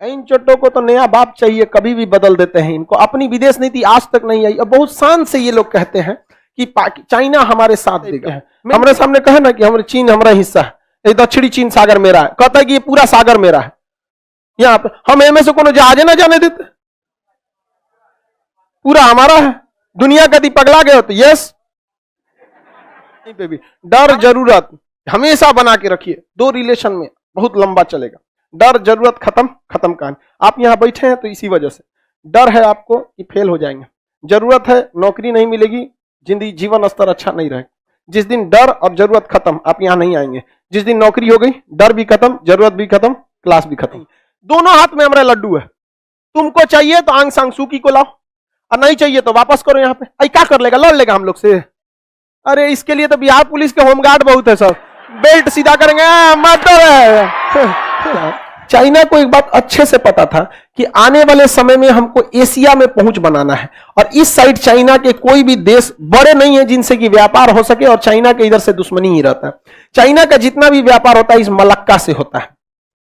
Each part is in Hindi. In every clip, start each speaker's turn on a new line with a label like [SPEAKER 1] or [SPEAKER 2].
[SPEAKER 1] इन चोटों को तो नया बाप चाहिए, कभी भी बदल देते हैं इनको। अपनी विदेश नीति आज तक नहीं आई और बहुत शान से ये लोग कहते हैं कि चाइना हमारे साथ देगा। हमारे सामने कहे ना कि हमारे चीन हमारा हिस्सा है, ये दक्षिणी चीन सागर मेरा है, कहता है कि ये पूरा सागर मेरा है। यहाँ पे हम एम से कोनो जहाज ना जाने देते, पूरा हमारा है। दुनिया कभी पगला गए हो तो यस पे भी डर जरूरत हमेशा बना के रखिए। दो रिलेशन में बहुत लंबा चलेगा। डर जरूरत खत्म, खत्म कहानी। आप यहां बैठे हैं तो इसी वजह से डर है आपको कि फेल हो जाएंगे, जरूरत है नौकरी नहीं मिलेगी, जिंदगी जीवन स्तर अच्छा नहीं रहेगा। जिस दिन डर और जरूरत खत्म आप यहां नहीं आएंगे। जिस दिन नौकरी हो गई, डर भी खत्म, जरूरत भी खत्म, क्लास भी खत्म। दोनों हाथ में हमारा लड्डू है। तुमको चाहिए तो आंग सांग सूकी को लाओ और नहीं चाहिए तो वापस करो। यहाँ पे आई क्या कर लेगा, लड़ लेगा हम लोग से। अरे इसके लिए तो बिहार पुलिस के होमगार्ड बहुत है, सब बेल्ट सीधा करेंगे मर्डर है। चाइना को एक बात अच्छे से पता था कि आने वाले समय में हमको एशिया में पहुंच बनाना है और इस साइड चाइना के कोई भी देश बड़े नहीं है जिनसे कि व्यापार हो सके और चाइना के इधर से दुश्मनी ही रहता है। चाइना का जितना भी व्यापार होता है इस मलक्का से होता है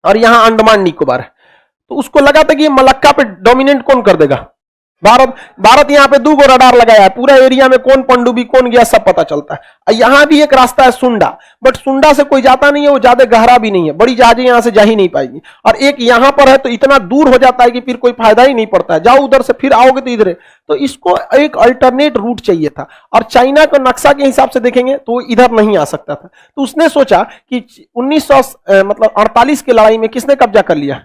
[SPEAKER 1] और यहां अंडमान निकोबार है। तो उसको लगा था कि ये मलक्का पे डोमिनेट कौन कर देगा, भारत यहाँ पे 2 गो रडार लगाया है, पूरा एरिया में कौन पनडुब्बी कौन गया सब पता चलता है। यहाँ भी एक रास्ता है सुंडा, बट सुंडा से कोई जाता नहीं है, वो ज्यादा गहरा भी नहीं है, बड़ी जहाजें यहाँ से जा ही नहीं पाएगी। और एक यहाँ पर है तो इतना दूर हो जाता है कि फिर कोई फायदा ही नहीं पड़ता है, जाओ उधर से फिर आओगे तो इधर। तो इसको एक अल्टरनेट रूट चाहिए था और चाइना का नक्शा के हिसाब से देखेंगे तो इधर नहीं आ सकता था। तो उसने सोचा कि 1948 की लड़ाई में किसने कब्जा कर लिया,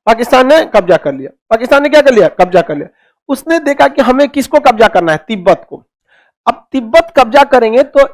[SPEAKER 1] पाकिस्तान ने कब्जा कर लिया। पाकिस्तान ने क्या कर लिया, कब्जा कर लिया। उसने देखा कि हमें किसको कब्जा करना है, तिब्बत को। अब तिब्बत कब्जा करेंगे तो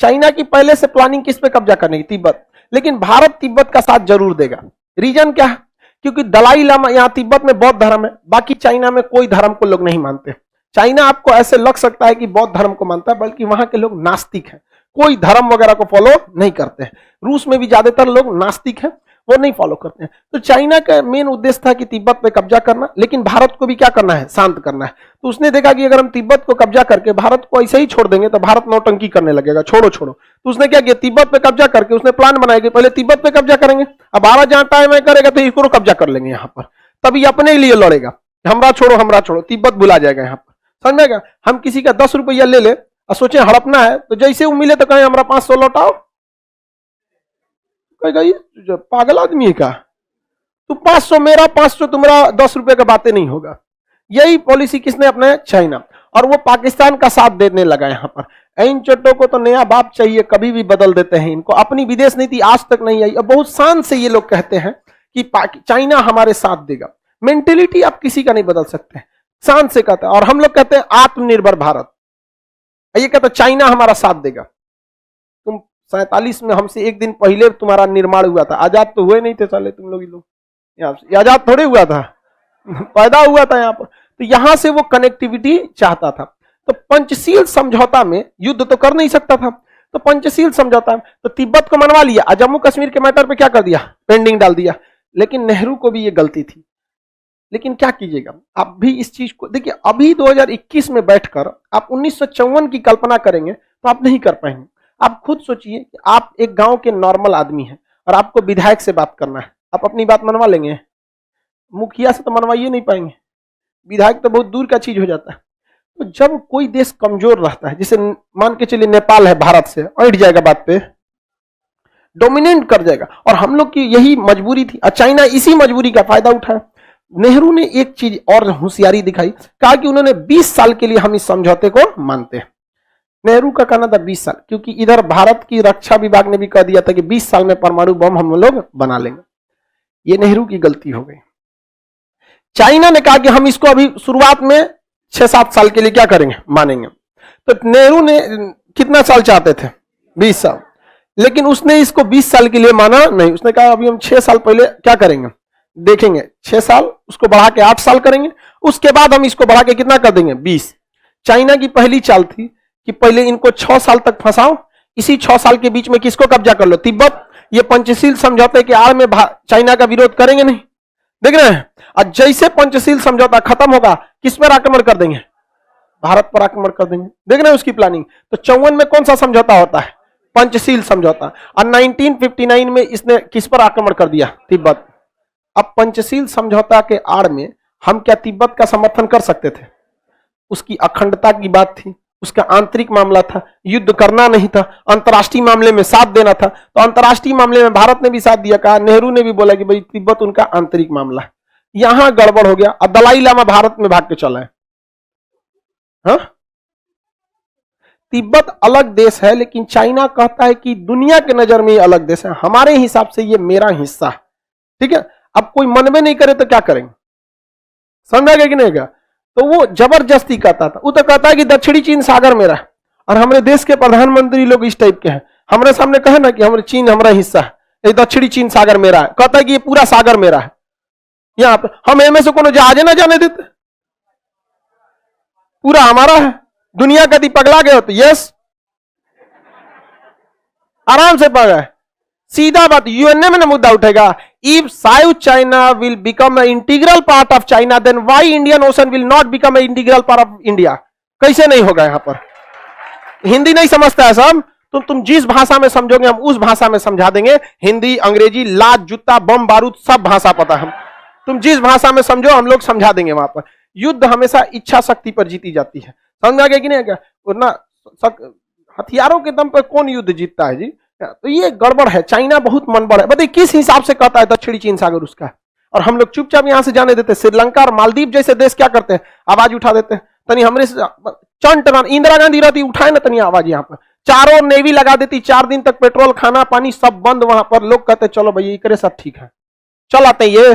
[SPEAKER 1] चाइना की पहले से प्लानिंग किस पे कब्जा करने की, तिब्बत। लेकिन भारत तिब्बत का साथ जरूर देगा। रीजन क्या है, क्योंकि दलाई लामा यहाँ तिब्बत में बौद्ध धर्म है, बाकी चाइना में कोई धर्म को लोग नहीं मानते। चाइना आपको ऐसे लग सकता है कि बौद्ध धर्म को मानता है, बल्कि वहां के लोग नास्तिक हैं, कोई धर्म वगैरह को फॉलो नहीं करते हैं। रूस में भी ज्यादातर लोग नास्तिक हैं, वो नहीं फॉलो करते हैं। तो चाइना का मेन उद्देश्य था कि तिब्बत पे कब्जा करना, लेकिन भारत को भी क्या करना है, शांत करना है। तो उसने देखा कि अगर हम तिब्बत को कब्जा करके भारत को ऐसे ही छोड़ देंगे तो भारत नौटंकी करने लगेगा, छोड़ो छोड़ो। तो उसने क्या किया, तिब्बत पे कब्जा करके उसने प्लान बनाया कि पहले तिब्बत पे कब्जा करेंगे, अब भारत जहां टाइम है करेगा तो इसको कब्जा कर लेंगे यहाँ पर, तभी अपने लिए लड़ेगा, हमरा छोड़ो, तिब्बत भुला जाएगा यहाँ पर। समझ में? हम किसी का 10 रुपया ले ले और सोचे हड़पना है, तो जैसे वो मिले तो कहें हमारा 500 लौटाओ, कहेगा पागल आदमी है का, तो 500 मेरा 500 तुम्हारा, 10 रुपए का बातें नहीं होगा। यही पॉलिसी किसने अपने, चाइना। और वो पाकिस्तान का साथ देने लगा यहाँ पर। इन चोटों को तो नया बाप चाहिए, कभी भी बदल देते हैं इनको। अपनी विदेश नीति आज तक नहीं आई और बहुत शान से ये लोग कहते हैं कि चाइना हमारे साथ देगा। मेंटेलिटी आप किसी का नहीं बदल सकते, शान से कहते हैं। और हम लोग कहते हैं आत्मनिर्भर भारत, ये कहते हैं चाइना हमारा साथ देगा। तुम 47 में हमसे एक दिन पहले तुम्हारा निर्माण हुआ था, आजाद तो हुए नहीं थे साले तुम लोग, आजाद थोड़े हुआ था, पैदा हुआ था यहाँ पर। तो यहां से वो कनेक्टिविटी चाहता था। तो पंचशील समझौता में युद्ध तो कर नहीं सकता था, तो पंचशील समझौता तो तिब्बत को मनवा लिया और जम्मू कश्मीर के मैटर पे क्या कर दिया, पेंडिंग डाल दिया। लेकिन नेहरू को भी ये गलती थी। लेकिन क्या कीजिएगा, आप भी इस चीज को देखिए, अभी 2021 में बैठकर आप 1954 की कल्पना करेंगे तो आप नहीं कर पाएंगे। आप खुद सोचिए कि आप एक गांव के नॉर्मल आदमी हैं और आपको विधायक से बात करना है, आप अपनी बात मनवा लेंगे? मुखिया से तो मनवाइए नहीं पाएंगे, विधायक तो बहुत दूर का चीज हो जाता है। तो जब कोई देश कमजोर रहता है, जैसे मान के चलिए नेपाल है, भारत से अट जाएगा, बात पे डोमिनेट कर जाएगा। और हम लोग की यही मजबूरी थी और चाइना इसी मजबूरी का फायदा उठाया। नेहरू ने एक चीज और होशियारी दिखाई, कहा कि उन्होंने 20 साल के लिए हम इस समझौते को मानते हैं। नेहरू का कहना था 20 साल, क्योंकि इधर भारत की रक्षा विभाग ने भी कह दिया था कि 20 साल में परमाणु बम हम लोग बना लेंगे। ये नेहरू की गलती हो गई। चाइना ने कहा कि हम इसको अभी शुरुआत में 6-7 साल के लिए क्या करेंगे, मानेंगे। तो नेहरू ने कितना साल चाहते थे, 20 साल, लेकिन उसने इसको 20 साल के लिए माना नहीं। उसने कहा अभी हम 6 साल पहले क्या करेंगे, देखेंगे, 6 साल उसको बढ़ा के 8 साल करेंगे, उसके बाद हम इसको बढ़ा के कितना कर देंगे, 20। चाइना की पहली चाल थी कि पहले इनको 6 साल तक फंसाओ, इसी 6 साल के बीच में किसको कब्जा कर लो, तिब्बत। ये पंचशील समझौते के आड़ में चाइना का विरोध करेंगे नहीं, देख रहे हैं। और जैसे पंचशील समझौता खत्म होगा, किस पर आक्रमण कर देंगे, भारत पर आक्रमण कर देंगे, देख रहे हैं उसकी प्लानिंग। तो 54 में कौन सा समझौता होता है, पंचशील समझौता। और 1959 में इसने किस पर आक्रमण कर दिया, तिब्बत। अब पंचशील समझौता के आड़ में हम क्या तिब्बत का समर्थन कर सकते थे? उसकी अखंडता की बात थी, उसका आंतरिक मामला था, युद्ध करना नहीं था, अंतर्राष्ट्रीय मामले में साथ देना था। तो अंतर्राष्ट्रीय मामले में भारत ने भी साथ दिया, कहा, नेहरू ने भी बोला कि भाई तिब्बत उनका आंतरिक मामला है। यहां गड़बड़ हो गया। अब दलाई लामा भारत में भाग के चला है। हाँ? तिब्बत अलग देश है, लेकिन चाइना कहता है कि दुनिया के नजर में ये अलग देश है, हमारे हिसाब से ये मेरा हिस्सा है। ठीक है, अब कोई मन में नहीं करे तो क्या करेंगे? समझा गया कि नहीं गया? तो वो जबरदस्ती कहता था, वो तो कहता है कि दक्षिणी चीन सागर मेरा है। और हमारे देश के प्रधानमंत्री लोग इस टाइप के हैं, हमारे सामने कहे ना कि हमारे चीन हमारा हिस्सा है, ये दक्षिणी चीन सागर मेरा है, कहता है कि ये पूरा सागर मेरा है। यहां पे हम एम से कोनो जहाजे ना जाने देते, पूरा हमारा है। दुनिया कभी पगला गए हो तो यस, आराम से पगला है। सीधा बात यूएनए में मुद्दा उठेगा, if South China will become a integral part of China, then why Indian Ocean will not become a integral part of India? कैसे नहीं होगा? यहां पर हिंदी नहीं समझता है सब, तो तुम जिस भाषा में समझोगे हम उस भाषा में समझा देंगे। हिंदी, अंग्रेजी, लात, जूता, बम, बारूद सब भाषा पता है, तुम जिस भाषा में समझो हम लोग समझा देंगे। वहां पर युद्ध हमेशा इच्छा शक्ति पर जीती जाती है, समझ आ गया कि नहीं? क्या वरना हथियारों के दम पर कौन युद्ध जीतता है जी? तो ये गड़बड़ है। चाइना बहुत मनबड़ है। बताइए किस हिसाब से कहता है दक्षिणी चीन सागर उसका, और हम लोग चुपचाप यहां से जाने देते। श्रीलंका और मालदीव जैसे देश क्या करते हैं? आवाज उठा देते हैं। तनी हमरे चंट इंदिरा गांधी रहती, उठाए ना तनी आवाज। यहाँ पर चारों नेवी लगा देती, 4 दिन तक पेट्रोल, खाना पानी सब बंद। वहां पर लोग कहते चलो भैया करे सब ठीक है, चल आते। ये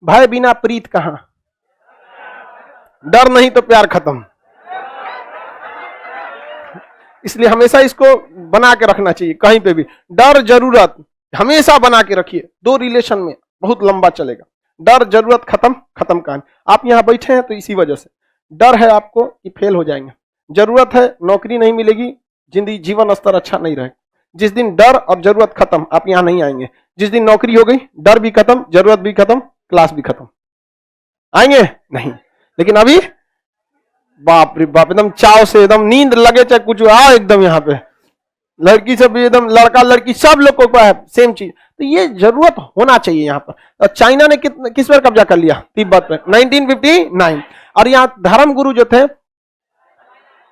[SPEAKER 1] भय बिना प्रीत कहां, डर नहीं तो प्यार खत्म। इसलिए हमेशा इसको बना के रखना चाहिए। कहीं पे भी डर जरूरत हमेशा बना के रखिए। 2 रिलेशन में बहुत लंबा चलेगा। डर जरूरत खत्म, खत्म कहानी। आप यहां बैठे हैं तो इसी वजह से डर है आपको कि फेल हो जाएंगे, जरूरत है नौकरी नहीं मिलेगी, जिंदगी जीवन स्तर अच्छा नहीं रहेगा। जिस दिन डर और जरूरत खत्म, आप यहां नहीं आएंगे। जिस दिन नौकरी हो गई, डर भी खत्म, जरूरत भी खत्म, क्लास भी खत्म, आएंगे नहीं। लेकिन अभी बाप रे बाप, एकदम चाव से, एकदम नींद लगे चाहे कुछ आओ, एकदम यहाँ पे लड़की से भी एकदम, लड़का लड़की सब लोग को है सेम चीज। तो ये जरूरत होना चाहिए यहाँ पर। और चाइना ने किस पर कब्जा कर लिया? तिब्बत पे 1959। और यहाँ धर्मगुरु जो थे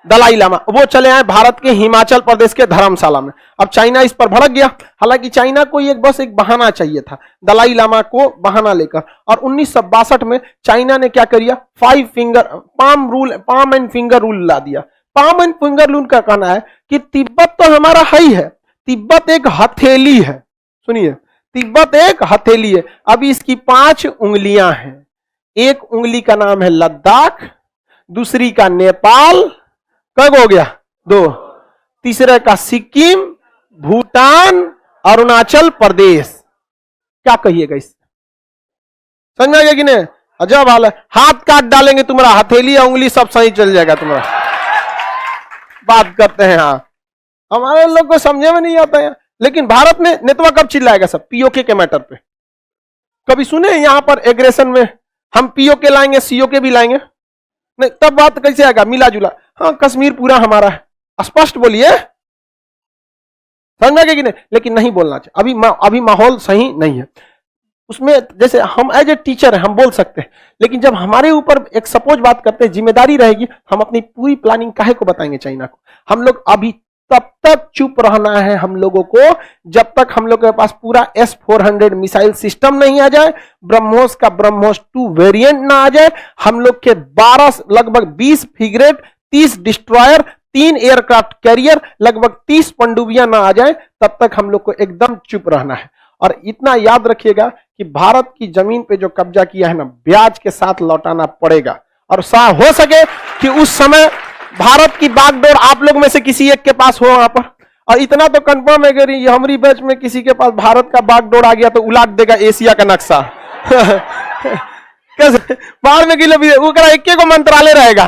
[SPEAKER 1] दलाई लामा, वो चले आए भारत के हिमाचल प्रदेश के धर्मशाला में। अब चाइना इस पर भड़क गया। हालांकि चाइना को बस एक बहाना चाहिए था, दलाई लामा को बहाना लेकर। और 1962 में चाइना ने क्या किया? पाम एंड फिंगर रूल ला दिया। पाम एंड फिंगर रूल का कहना है कि तिब्बत तो हमारा है ही है, तिब्बत एक हथेली है। सुनिए, तिब्बत एक हथेली है। अब इसकी 5 उंगलियां हैं। एक उंगली का नाम है लद्दाख, दूसरी का नेपाल, कब हो गया? 2, तीसरे का सिक्किम, भूटान, अरुणाचल प्रदेश। क्या कहिएगा इससे? समझ में आ गया कि नहीं? अजब हाल है। हाथ काट डालेंगे तुम्हारा, हथेली उंगली सब सही चल जाएगा तुम्हारा। बात करते हैं। हाँ, हमारे लोग को समझे में नहीं आता है। लेकिन भारत में नेतवा कब चिल्लाएगा? सब पीओके के मैटर पे। कभी सुने यहां पर एग्रेशन में हम पीओके लाएंगे, सीओके भी लाएंगे? नहीं, तब बात कैसे आएगा? मिला जुला। हाँ, कश्मीर पूरा हमारा है, स्पष्ट बोलिए, समझ में कि नहीं? लेकिन नहीं बोलना चाहिए। अभी माहौल सही नहीं है उसमें। जैसे हम एज ए टीचर है, हम बोल सकते हैं, लेकिन जब हमारे ऊपर एक सपोज बात करते हैं, जिम्मेदारी रहेगी, हम अपनी पूरी प्लानिंग काहे को बताएंगे चाइना को? हम लोग अभी तब तक चुप रहना है हम लोगों को, जब तक हम लोग के पास पूरा S-400 मिसाइल सिस्टम नहीं आ जाए, ब्रह्मोस का ब्रह्मोस 2 वेरिएंट ना आ जाए, हम लोग के 12 लगभग 20 फ्रिगेट, 30 डिस्ट्रॉयर, 3 एयरक्राफ्ट कैरियर, लगभग 30 पनडुब्बियां ना आ जाए, तब तक हम लोग को एकदम चुप रहना है। और इतना याद रखिएगा कि भारत की जमीन पे जो कब्जा किया है ना, ब्याज के साथ लौटाना पड़ेगा। और हो सके कि उस समय भारत की बागडोर आप लोग में से किसी एक के पास हो वहां पर। और इतना तो कंफर्म है कि हमारी बैच में किसी के पास भारत का बागडोर आ गया तो उलाट देगा एशिया का नक्शा। कैसे बाहर में किलो वो करा, एक को मंत्रालय रहेगा,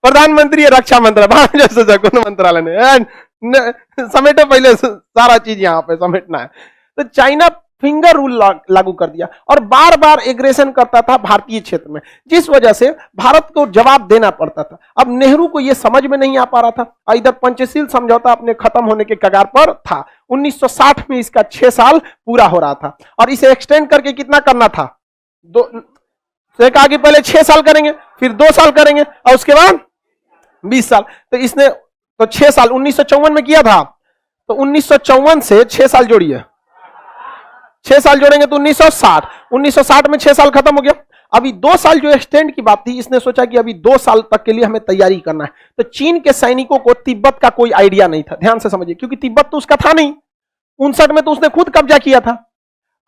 [SPEAKER 1] प्रधानमंत्री, रक्षा मंत्रालय, जैसे कौन मंत्रालय ने समेटो, पहले सारा चीज यहाँ पे समेटना है। तो चाइना फिंगर रूल लागू कर दिया और बार बार एग्रेशन करता था भारतीय क्षेत्र में, जिस वजह से भारत को जवाब देना पड़ता था। अब नेहरू को यह समझ में नहीं आ पा रहा था। इधर पंचशील समझौता अपने खत्म होने के कगार पर था। 1960 में इसका 6 साल पूरा हो रहा था और इसे एक्सटेंड करके कितना करना था, तो कहा कि पहले 6 साल करेंगे, फिर 2 साल करेंगे और उसके बाद 20 साल। तो इसने तो 6 साल 1954 में किया था, तो 1954 से 6 साल जोड़िए, 6 साल जोड़ेंगे तो 1960 में 6 साल खत्म हो गया। अभी 2 साल जो एक्सटेंड की बात थी, इसने सोचा कि अभी 2 साल तक के लिए हमें तैयारी करना है। तो चीन के सैनिकों को तिब्बत का कोई आइडिया नहीं था, ध्यान से समझिए, क्योंकि तिब्बत तो उसका था नहीं। 59 में तो उसने खुद कब्जा किया था।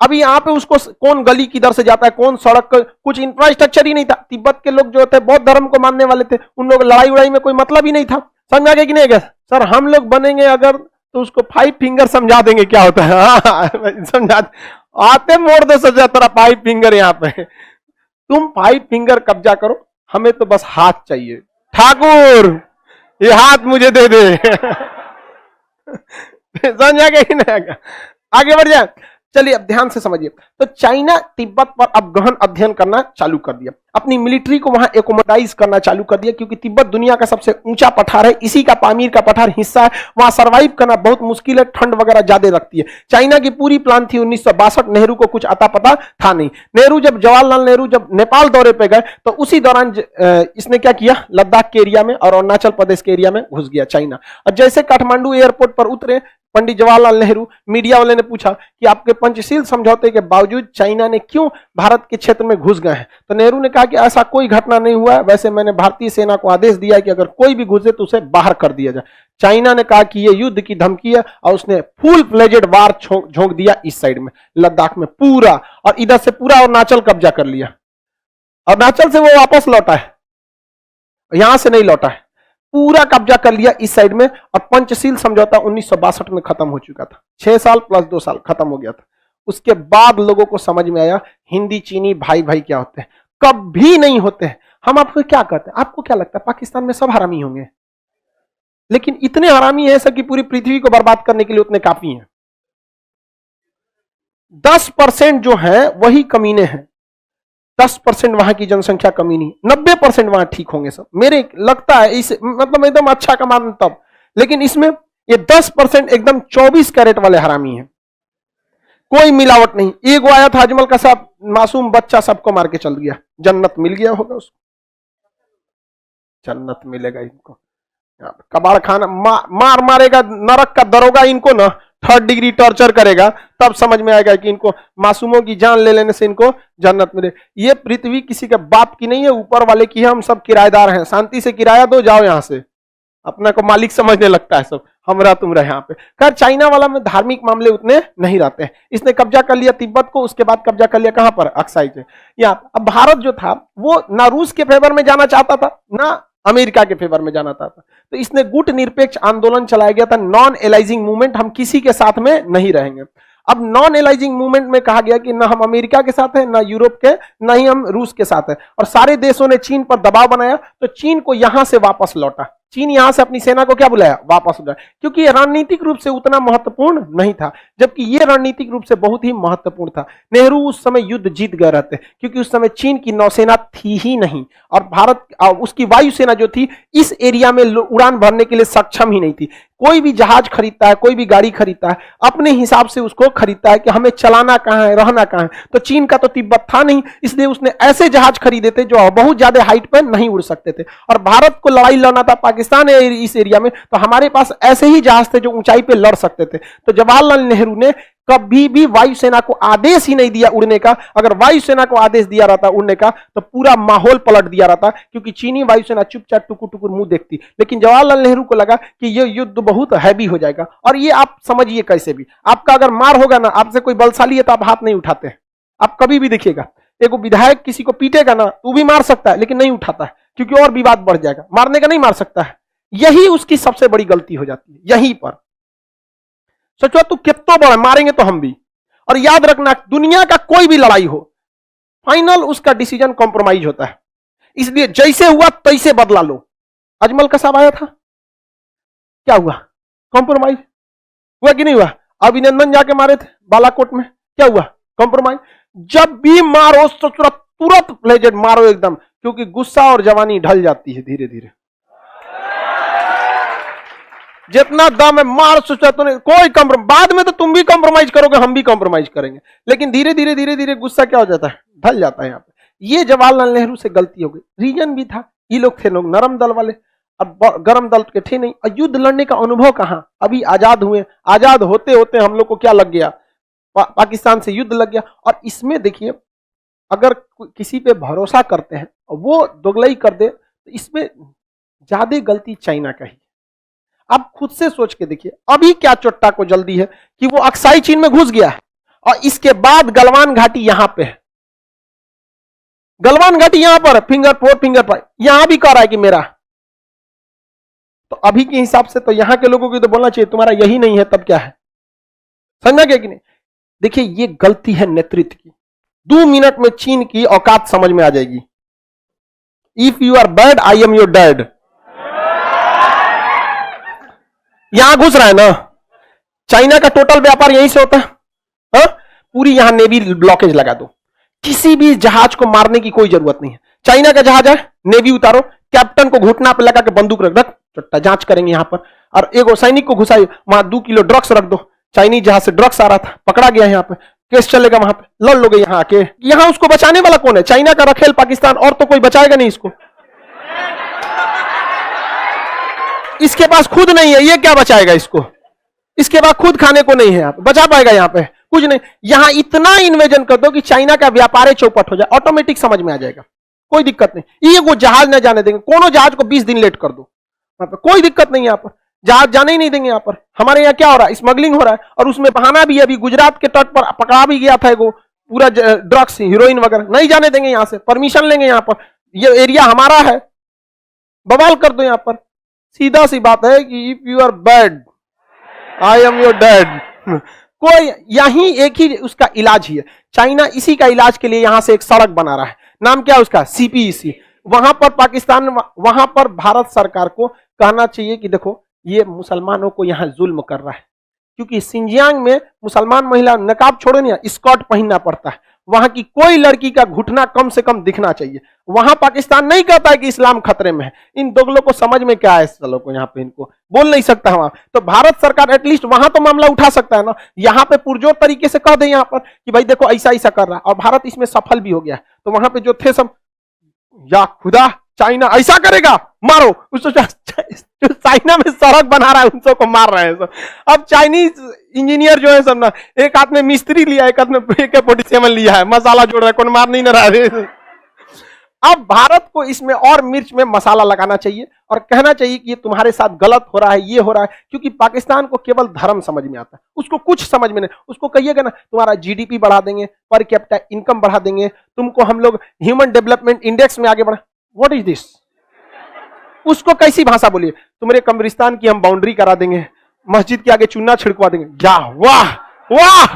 [SPEAKER 1] अभी यहां पे उसको कौन गली किधर से जाता है, कौन सड़क, कुछ इंफ्रास्ट्रक्चर ही नहीं था। तिब्बत के लोग जो थे बौद्ध धर्म को मानने वाले थे, उन लोग लड़ाई उड़ाई में कोई मतलब ही नहीं था। समझ आ गया कि नहीं गया सर? हम लोग बनेंगे अगर तो उसको 5 फिंगर समझा देंगे क्या होता है। समझा आते मोड़ दो सजा तेरा 5 फिंगर यहाँ पे, तुम 5 फिंगर कब्जा करो, हमें तो बस हाथ चाहिए। ठाकुर ये हाथ मुझे दे दे। समझ आ गया कि नहीं आ गया? आगे बढ़ जाए, चलिए अब ध्यान से समझिए। तो चाइना तिब्बत पर अब गहन अध्ययन करना चालू कर दिया, अपनी मिलिट्री को वहां एकोमोडाइज करना चालू कर दिया, क्योंकि तिब्बत दुनिया का सबसे ऊंचा पठार है, इसी का पामीर का पठार हिस्सा है, वहां सर्वाइव करना बहुत मुश्किल है, ठंड वगैरह ज्यादा लगती है। चाइना की पूरी प्लान थी 1962, नेहरू को कुछ अता पता था नहीं। नेहरू जब जवाहरलाल नेहरू जब नेपाल दौरे पे गए तो उसी दौरान इसने क्या किया, लद्दाख के एरिया में और अरुणाचल प्रदेश के एरिया में घुस गया चाइना। और जैसे काठमांडू एयरपोर्ट पर उतरे पंडित जवाहरलाल नेहरू, मीडिया वाले ने पूछा कि आपके पंचशील समझौते के बावजूद चाइना ने क्यों भारत के क्षेत्र में घुस गए हैं? तो नेहरू ने कहा कि ऐसा कोई घटना नहीं हुआ है, वैसे मैंने भारतीय सेना को आदेश दिया है कि अगर कोई भी घुसे तो उसे बाहर कर दिया जाए। चाइना ने कहा कि यह युद्ध की धमकी है और उसने फुल फ्लेजेड वार झोंक दिया इस साइड में, लद्दाख में पूरा, और इधर से पूरा अरुणाचल कब्जा कर लिया। अरुणाचल से वो वापस लौटा है, यहां से नहीं लौटा है, पूरा कब्जा कर लिया इस साइड में। और पंचशील समझौता 1962 में खत्म हो चुका था, 6 साल प्लस 2 साल खत्म हो गया था। उसके बाद लोगों को समझ में आया हिंदी चीनी भाई भाई क्या होते हैं, कभी नहीं होते हैं। हम आपको क्या कहते हैं, आपको क्या लगता है पाकिस्तान में सब हरामी होंगे? लेकिन इतने हरामी हैं कि पूरी पृथ्वी को बर्बाद करने के लिए उतने काफी हैं। 10% जो है वही कमीने हैं, 10% वहां की जनसंख्या कमी नहीं, 90% वहां ठीक होंगे सब, मेरे लगता है। इस मतलब एकदम अच्छा कमान तब, लेकिन इसमें ये 10% एकदम 24 कैरेट वाले हरामी हैं, कोई मिलावट नहीं। एक आया था अजमल का साहब, मासूम बच्चा सबको मार के चल गया, जन्नत मिल गया होगा उसको, जन्नत मिलेगा इनको। कबाड़ खाना मार मारेगा नरक का दरोगा इनको ना, 3rd डिग्री टॉर्चर करेगा, तब समझ में आएगा कि इनको मासूमों की जान ले लेने से इनको जन्नत मिले। ये पृथ्वी किसी के बाप की नहीं है, ऊपर वाले की है, हम सब किराएदार हैं। शांति से किराया दो, जाओ यहां से, अपने को मालिक समझने लगता है सब, हमरा तुमरा यहाँ पे। खैर चाइना वाला में धार्मिक मामले उतने नहीं रहते हैं। इसने कब्जा कर लिया तिब्बत को, उसके बाद कब्जा कर लिया कहां पर, अक्साई से यहाँ। अब भारत जो था वो ना रूस के फेवर में जाना चाहता था ना अमेरिका के फेवर में जाना चाहता, तो इसने गुट निरपेक्ष आंदोलन चलाया गया था, नॉन एलाइजिंग मूवमेंट, हम किसी के साथ में नहीं रहेंगे। अब नॉन एलाइजिंग मूवमेंट में कहा गया कि ना हम अमेरिका के साथ हैं, ना यूरोप के, ना ही हम रूस के साथ हैं। और सारे देशों ने चीन पर दबाव बनाया, तो चीन को यहां से वापस लौटा, चीन यहां से अपनी सेना को क्या बुलाया, वापस बुलाया, क्योंकि ये रणनीतिक रूप से उतना महत्वपूर्ण नहीं था, जबकि ये रणनीतिक रूप से बहुत ही महत्वपूर्ण था। नेहरू उस समय युद्ध जीत गए रहते, क्योंकि उस समय चीन की नौसेना थी ही नहीं, और भारत उसकी वायुसेना जो थी इस एरिया में उड़ान भरने के लिए सक्षम ही नहीं थी। कोई भी जहाज खरीदता है, कोई भी गाड़ी खरीदता है, अपने हिसाब से उसको खरीदता है कि हमें चलाना कहां है, रहना कहां है। तो चीन का तो तिब्बत था नहीं, इसलिए उसने ऐसे जहाज खरीदे थे जो बहुत ज्यादा हाइट पर नहीं उड़ सकते थे, और भारत को लड़ाई लड़ना था पाकिस्तान इस एरिया में, तो हमारे पास ऐसे ही जहाज थे जो ऊंचाई पे लड़ सकते थे। तो जवाहरलाल नेहरू ने कभी भी वायुसेना को आदेश ही नहीं दिया उड़ने का। अगर वायुसेना को आदेश दिया रहता उड़ने का तो पूरा माहौल पलट दिया रहता, क्योंकि चीनी वायुसेना चुपचाप टुकुर टुकुर मुंह देखती। लेकिन जवाहरलाल नेहरू को लगा कि यह युद्ध बहुत हैवी हो जाएगा, और ये आप समझिए कैसे भी, आपका अगर मार होगा ना, आपसे कोई बलशाली है तो आप हाथ नहीं उठाते हैं। आप कभी भी देखिएगा, एक विधायक किसी को पीटेगा ना, वो भी मार सकता है लेकिन नहीं उठाता है, क्योंकि और विवाद बढ़ जाएगा। मारने का नहीं मार सकता है, यही उसकी सबसे बड़ी गलती हो जाती है। यहीं पर सोचो, तू कितना बड़ा, मारेंगे तो हम भी। और याद रखना, दुनिया का कोई भी लड़ाई हो, फाइनल उसका डिसीजन कॉम्प्रोमाइज होता है, इसलिए जैसे हुआ तैसे बदला लो। अजमल का साहब आया था, क्या हुआ, कॉम्प्रोमाइज हुआ कि नहीं हुआ? अभिनंदन जाके मारे थे बालाकोट में, क्या हुआ? कॉम्प्रोमाइज। जब भी मारो तो तुरंत लेजेंड मारो एकदम, क्योंकि गुस्सा और जवानी ढल जाती है धीरे धीरे। जितना दम है मार, सोचा तो नहीं कोई कॉम्प्रोमाइज। बाद में तो तुम भी कॉम्प्रोमाइज करोगे, हम भी कॉम्प्रोमाइज करेंगे, लेकिन धीरे धीरे गुस्सा क्या हो जाता है, ढल जाता है। यहाँ पे ये जवाहरलाल नेहरू से गलती हो गई। रीजन भी था, ये लोग थे लोग नरम दल वाले, अब गरम दल के थे नहीं। और युद्ध लड़ने का अनुभव कहां, अभी आजाद हुए, आजाद होते होते हम लोग को क्या लग गया, पाकिस्तान से युद्ध लग गया। और इसमें देखिए, अगर किसी पे भरोसा करते हैं और वो दोगलई कर दे, तो इसमें ज्यादा गलती चाइना का ही। आप खुद से सोच के देखिए, अभी क्या चोट्टा को जल्दी है कि वो अक्साई चीन में घुस गया है, और इसके बाद गलवान घाटी यहां पे है। गलवान घाटी यहां पर फिंगर 4 फिंगर 5 यहां भी कह रहा है कि मेरा। तो अभी के हिसाब से तो यहां के लोगों को तो बोलना चाहिए तुम्हारा यही नहीं है, तब क्या है, समझा गया कि नहीं? देखिए ये गलती है नेतृत्व की। 2 मिनट में चीन की औकात समझ में आ जाएगी। If you are bad I am your dad. यहां घुस रहा है ना, चाइना का टोटल व्यापार यहीं से होता है। हा? पूरी यहां नेवी ब्लॉकेज लगा दो, किसी भी जहाज को मारने की कोई जरूरत नहीं है। चाइना का जहाज है, नेवी उतारो, कैप्टन को घुटना पे लगा के बंदूक रख दो, जांच करेंगे यहां पर। और एक सैनिक को घुसाई, वहां 2 किलो ड्रग्स रख दो, चाइनीज जहाज से ड्रग्स आ रहा था, पकड़ा गया यहां पे, केस चलेगा वहां पे, लड़ लोगे यहां आके। यहां उसको बचाने वाला कौन है? चाइना का रखेल पाकिस्तान, और तो कोई बचाएगा नहीं इसको। इसके पास खुद नहीं है, ये क्या बचाएगा इसको? इसके बाद खुद खाने को नहीं है, यहाँ बचा पाएगा? यहाँ पे कुछ नहीं। यहां इतना इन्वेजन कर दो कि चाइना का व्यापार चौपट हो जाए, ऑटोमेटिक समझ में आ जाएगा, कोई दिक्कत नहीं। ये वो जहाज न जाने देंगे, कोनो जहाज को 20 दिन लेट कर दो, वहां पर कोई दिक्कत नहीं। यहाँ पर जहाज जाने ही नहीं देंगे। यहाँ पर हमारे यहाँ क्या हो रहा है, स्मगलिंग हो रहा है, और उसमें बहाना भी है। अभी गुजरात के तट पर पकड़ा भी गया था वो पूरा ड्रग्स, हीरोइन वगैरह, नहीं जाने देंगे यहाँ से, परमिशन लेंगे। यहाँ पर ये एरिया हमारा है, बवाल कर दो यहाँ पर। सीधा सी बात है कि if you are bad I am your dad. कोई यही एक ही उसका इलाज ही है। चाइना इसी का इलाज के लिए यहां से एक सड़क बना रहा है, नाम क्या है उसका, CPEC। वहां पर पाकिस्तान, वहां पर भारत सरकार को कहना चाहिए कि देखो ये मुसलमानों को यहां जुल्म कर रहा है, क्योंकि सिंजियांग में मुसलमान महिला नकाब छोड़े नहीं, स्कर्ट पहनना पड़ता है। वहां की कोई लड़की का घुटना कम से कम दिखना चाहिए। वहां पाकिस्तान नहीं कहता है कि इस्लाम खतरे में है। इन दोगलों को समझ में क्या है, इस चलो को यहाँ पे इनको बोल नहीं सकता वहां। तो भारत सरकार एटलीस्ट वहां तो मामला उठा सकता है ना, यहाँ पे पुरजोर तरीके से कह दे यहाँ पर कि भाई देखो ऐसा ऐसा कर रहा है, और भारत इसमें सफल भी हो गया। तो वहां पे जो थे सब, या खुदा चाइना ऐसा करेगा, मारो उसको। जो चाइना में सड़क बना रहा है उन सबको मार रहे हैं सब। अब चाइनीज इंजीनियर जो है सब ना, एक हाथ में मिस्त्री लिया, एक हाथ में AK-47 लिया है, मसाला जोड़ रहा है, कौन मार नहीं ना रहा है। अब भारत को इसमें और मिर्च में मसाला लगाना चाहिए और कहना चाहिए कि ये तुम्हारे साथ गलत हो रहा है, ये हो रहा है। क्योंकि पाकिस्तान को केवल धर्म समझ में आता है, उसको कुछ समझ में नहीं। उसको कहिएगा ना तुम्हारा GDP बढ़ा देंगे, पर कैपिटा इनकम बढ़ा देंगे, तुमको हम लोग ह्यूमन डेवलपमेंट इंडेक्स में आगे बढ़ा, व्हाट इज दिस? उसको कैसी भाषा बोलिए, तुम्हारे कब्रिस्तान की हम बाउंड्री करा देंगे, मस्जिद के आगे चूना छिड़कवा देंगे, जा वाह वाह।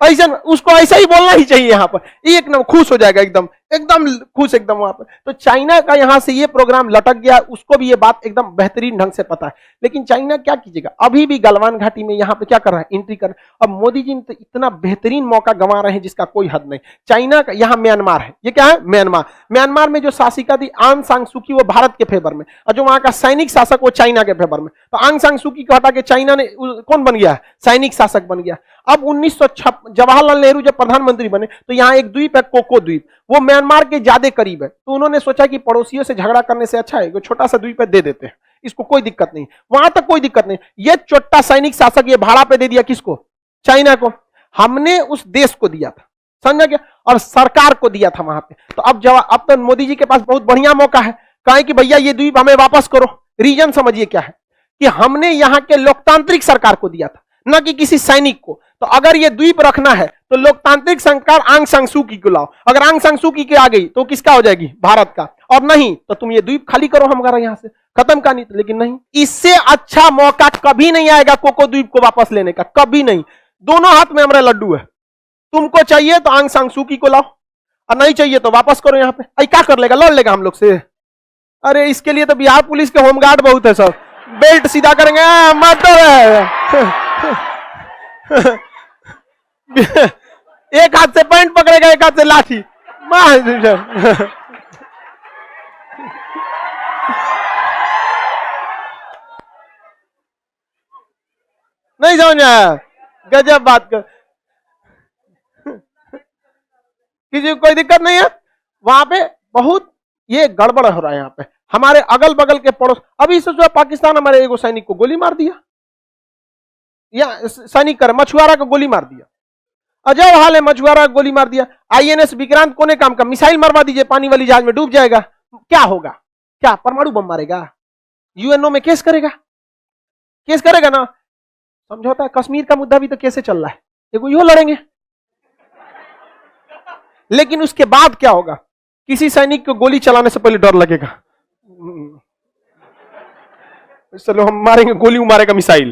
[SPEAKER 1] ऐसा उसको ऐसा ही बोलना ही चाहिए। यहाँ पर एक नंबर खुश हो जाएगा, एकदम एकदम खुश, एकदम वहां पर। तो चाइना का यहाँ से ये प्रोग्राम लटक गया, उसको भी ये बात एकदम बेहतरीन ढंग से पता है। लेकिन चाइना क्या कीजिएगा, अभी भी गलवान घाटी में यहाँ पे क्या कर रहा है, एंट्री कर रहा है। अब मोदी जी तो इतना बेहतरीन मौका गंवा रहे हैं जिसका कोई हद नहीं। चाइना का यहाँ म्यांमार है, ये क्या है, म्यांमार। म्यांमार में जो शासिका थी आंग सान सू की, वो भारत के फेवर में, और जो वहां का सैनिक शासक वो चाइना के फेवर में। तो आंग सान सू की को हटा के चाइना ने कौन बन गया, सैनिक शासक बन गया। अब 1956 जवाहरलाल नेहरू जब प्रधानमंत्री बने तो यहाँ एक द्वीप है, कोको द्वीप, वो म्यांमार के ज्यादा करीब है। तो उन्होंने सोचा कि पड़ोसियों से झगड़ा करने से अच्छा है छोटा सा द्वीप है, दे देते हैं, इसको कोई दिक्कत नहीं, वहां तक कोई दिक्कत नहीं। ये छोटा सैनिक शासक ये भाड़ा पे दे दिया, किसको, चाइना को। हमने उस देश को दिया था, समझा क्या, और सरकार को दिया था वहां पे। तो अब तो मोदी जी के पास बहुत बढ़िया मौका है, कहे कि भैया ये द्वीप हमें वापस करो। रीजन समझिए क्या है, कि हमने यहाँ के लोकतांत्रिक सरकार को दिया था, न कि किसी सैनिक को। तो अगर ये द्वीप रखना है तो लोकतांत्रिक सरकार आंग सान सू की को लाओ। अगर आंग सान सू की के आ गई तो किसका हो जाएगी, भारत का। और नहीं तो तुम ये द्वीप खाली करो हमारा यहाँ से, खत्म कहानी। लेकिन नहीं, इससे अच्छा मौका कभी नहीं आएगा कोको द्वीप को वापस लेने का, कभी नहीं। दोनों हाथ में हमारा लड्डू है, तुमको चाहिए तो आंग सान सू की को लाओ, और नहीं चाहिए तो वापस करो यहाँ पे। ऐ क्या कर लेगा, लड़ लेगा हम लोग से? अरे इसके लिए तो बिहार पुलिस के होमगार्ड बहुत है, सब बेल्ट सीधा करेंगे, मतलब एक हाथ से पैंट पकड़ेगा, एक हाथ से लाठी। नहीं समझ आया? गजब बात कर। किसी को कोई दिक्कत नहीं है? वहां पे बहुत ये गड़बड़ हो रहा है। यहाँ पे हमारे अगल बगल के पड़ोस, अभी से जो पाकिस्तान हमारे एगो सैनिक को गोली मार दिया, या सैनिक कर मछुआरा को गोली मार दिया। अजब हाल है, मछुआरा को गोली मार दिया। INS विक्रांत कोने काम का, मिसाइल मरवा दीजिए, पानी वाली जहाज में डूब जाएगा, क्या होगा? क्या परमाणु बम मारेगा? UNO में केस करेगा, केस करेगा ना। समझौता, कश्मीर का मुद्दा भी तो कैसे चल रहा है, देखो यो लड़ेंगे। लेकिन उसके बाद क्या होगा? किसी सैनिक को गोली चलाने से पहले डर लगेगा, चलो हम मारेंगे, गोली मारेगा मिसाइल।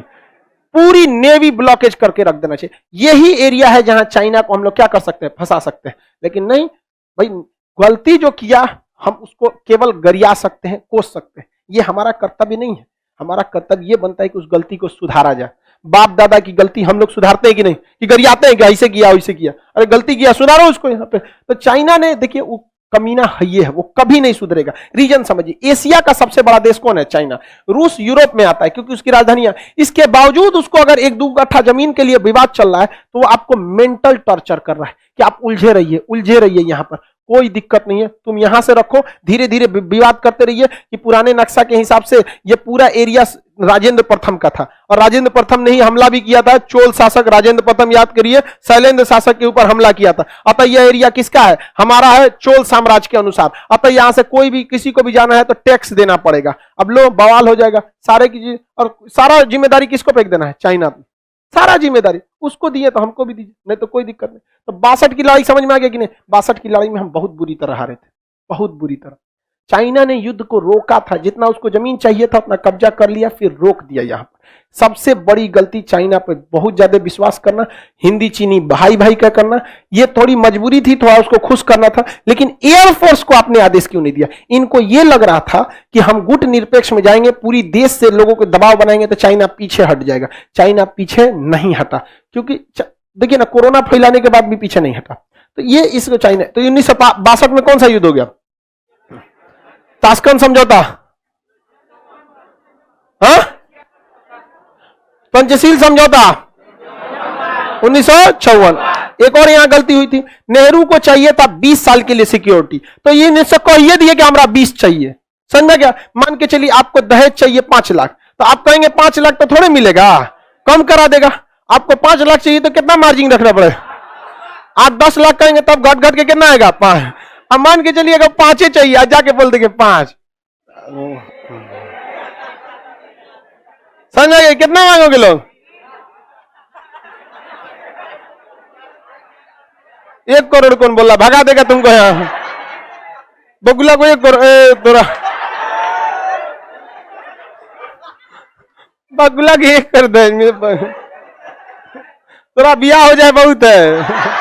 [SPEAKER 1] पूरी नेवी ब्लॉकेज करके रख देना चाहिए। यही एरिया है जहां चाइना को हम लोग क्या कर सकते हैं, फंसा सकते हैं। लेकिन नहीं भाई, गलती जो किया हम उसको केवल गरिया सकते हैं, कोस सकते हैं। ये हमारा कर्तव्य नहीं है। हमारा कर्तव्य ये बनता है कि उस गलती को सुधारा जाए। बाप दादा की गलती हम लोग सुधारते हैं कि नहीं, कि गरियाते हैं कि ऐसे किया वैसे किया, अरे गलती किया सुधारो उसको। यहाँ पे तो चाइना ने देखिए, वो कमीना है, वो कभी नहीं सुधरेगा। रीजन समझिए, एशिया का सबसे बड़ा देश कौन है? चाइना। रूस यूरोप में आता है क्योंकि उसकी राजधानी है। इसके बावजूद उसको अगर 1-2 कट्ठा जमीन के लिए विवाद चल रहा है तो वो आपको मेंटल टॉर्चर कर रहा है कि आप उलझे रहिए, यहां पर कोई दिक्कत नहीं है, तुम यहां से रखो, धीरे धीरे विवाद करते रहिए। कि पुराने नक्शा के हिसाब से ये पूरा एरिया राजेंद्र प्रथम का था, और राजेंद्र प्रथम ने ही हमला भी किया था। चोल शासक राजेंद्र प्रथम, याद करिए, शैलेंद्र शासक के ऊपर हमला किया था। अतः यह एरिया किसका है? हमारा है, चोल साम्राज्य के अनुसार। अतः यहां से कोई भी किसी को भी जाना है तो टैक्स देना पड़ेगा। अब लो बवाल हो जाएगा सारे की चीज, और सारा जिम्मेदारी किसको फेंक देना है? चाइना पे। सारा जिम्मेदारी उसको दिए तो हमको भी दीजिए, नहीं तो कोई दिक्कत नहीं। तो 62 की लड़ाई समझ में आ गया कि नहीं? 62 की लड़ाई में हम बहुत बुरी तरह हारे थे, बहुत बुरी तरह। चाइना ने युद्ध को रोका था, जितना उसको जमीन चाहिए था उतना कब्जा कर लिया, फिर रोक दिया। यहां पर सबसे बड़ी गलती चाइना पर बहुत ज्यादा विश्वास करना, हिंदी चीनी भाई भाई का करना। ये थोड़ी मजबूरी थी, थोड़ा उसको खुश करना था। लेकिन एयरफोर्स को आपने आदेश क्यों नहीं दिया? इनको ये लग रहा था कि हम गुट निरपेक्ष में जाएंगे, पूरी देश से लोगों को दबाव बनाएंगे तो चाइना पीछे हट जाएगा। चाइना पीछे नहीं हटा, क्योंकि देखिए ना, कोरोना फैलाने के बाद भी पीछे नहीं हटा। तो ये इसको चाइना, तो 1962 में कौन सा युद्ध हो गया? ताशकंद समझौता, हाँ? पंचशील समझौता 1956। एक और यहां गलती हुई थी, नेहरू को चाहिए था 20 साल के लिए सिक्योरिटी, तो ये कह दिया कि हमारा 20 चाहिए। समझा क्या? मान के चलिए आपको दहेज चाहिए 5 लाख, तो आप कहेंगे 5 लाख तो थोड़े मिलेगा, कम करा देगा। आपको 5 लाख चाहिए तो कितना मार्जिन रखना पड़ेगा? आप 10 लाख कहेंगे तब घट घट के कितना आएगा? 5। अब मान के चलिए अगर 5 चाहिए, आज जाके बोल देंगे 5, समझ गए? कितना मांगोगे लोग? 1 करोड़ कौन बोला? भगा देगा तुमको यहां। बगुला को 1 करोड़, तोरा बगुला की 1 कर दे, तोरा बिया हो जाए बहुत है।